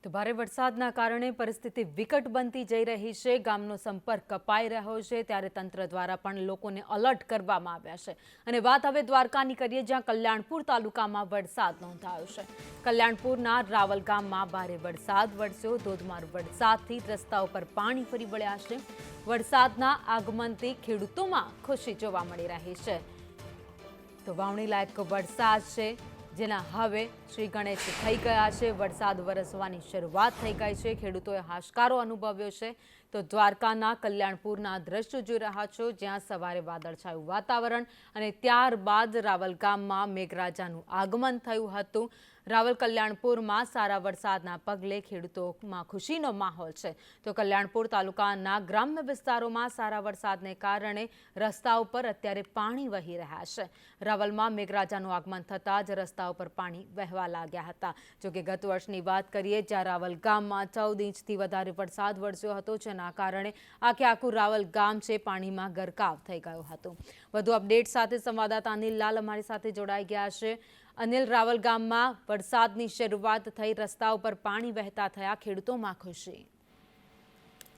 તો ભારે વરસાદના કારણે પરિસ્થિતિ વિકટ બનતી જઈ રહી છે। ગામનો સંપર્ક કપાઈ રહ્યો છે, ત્યારે તંત્ર દ્વારા પણ લોકોને એલર્ટ કરવામાં આવ્યા છે। અને વાત હવે દ્વારકાની કરીએ, જ્યાં કલ્યાણપુર તાલુકામાં વરસાદ નોંધાયો છે। કલ્યાણપુરના રાવલ ગામમાં ભારે વરસાદ વરસ્યો। ધોધમાર વરસાદથી રસ્તાઓ પર પાણી ફરી વળ્યા છે। વરસાદના આગમનથી ખેડૂતોમાં ખુશી જોવા મળી રહી છે। તો વાવણી લાયક વરસાદ છે, જેના હવે શ્રી ગણેશ થઈ ગયા છે। વરસાદ વરસવાની શરૂઆત થઈ ગઈ છે। ખેડૂતોએ હાશકારો અનુભવ્યો છે। તો દ્વારકાના કલ્યાણપુરના દ્રશ્યો જોઈ રહ્યા છો, જ્યાં સવારે વાદળછાયું વાતાવરણ અને ત્યારબાદ રાવલ ગામમાં મેઘરાજાનું આગમન થયું હતું। રાવલ કલ્યાણપુરમાં સારા વરસાદના પગલે ખેડૂતોમાં ખુશીનો માહોલ છે। તો કલ્યાણપુર તાલુકાના ગ્રામ્ય વિસ્તારોમાં સારા વરસાદને કારણે રસ્તાઓ પર અત્યારે પાણી વહી રહ્યા છે। રાવલમાં મેઘરાજાનું આગમન થતાં જ રસ્તાઓ પર પાણી વહેવા લાગ્યા હતા। જોકે ગત વર્ષની વાત કરીએ, જ્યાં રાવલ ગામમાં 14 ઇંચથી વધારે વરસાદ વરસ્યો હતો, જેના કારણે આખું રાવલ ગામ છે પાણીમાં ગરકાવ થઈ ગયું હતું। વધુ અપડેટ સાથે સંવાદદાતા અનિલ લાલ અમારી સાથે જોડાઈ ગયા છે। અનિલ, રાવલ ગામમાં વરસાદની શરૂઆત થઈ, રસ્તાઓ પર પાણી વહેતા થયા, ખેડૂતોમાં ખુશી।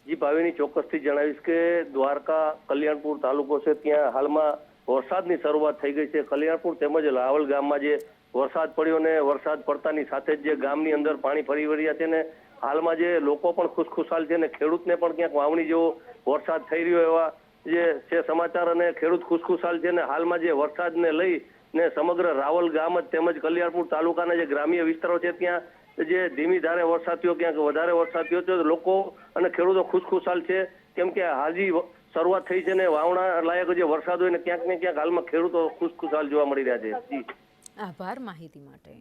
જી ભાવિની, ચોક્કસથી જણાવીશ કે દ્વારકા કલ્યાણપુર તાલુકો છે, ત્યાં હાલમાં વરસાદની શરૂઆત થઈ ગઈ છે। કલ્યાણપુર તેમજ રાવલ ગામમાં જે વરસાદ પડ્યો ને વરસાદ પડતાની સાથે જ જે ગામની અંદર પાણી ફરી વળ્યા છે ને હાલમાં જે લોકો પણ ખુશખુશાલ છે ને ખેડૂતને પણ ક્યાંક વાવણી જેવો વરસાદ થઈ રહ્યો એવા જે છે સમાચાર, અને ખેડૂત ખુશખુશાલ છે ને હાલમાં જે વરસાદને લઈ ને સમગ્ર રાવલ ગામ જ તેમજ કલ્યાણપુર તાલુકાના જે ગ્રામ્ય વિસ્તારો છે ત્યાં જે ધીમી ધારે વરસાદ થયો, ક્યાંક વધારે વરસાદ થયો તો લોકો અને ખેડૂતો ખુશખુશાલ છે, કેમ કે હાજી શરૂઆત થઈ છે ને વાવણા લાયક જે વરસાદ હોય ને ક્યાંક હાલમાં ખેડૂતો ખુશખુશાલ જોવા મળી રહ્યા છે। જી, આભાર માહિતી માટે।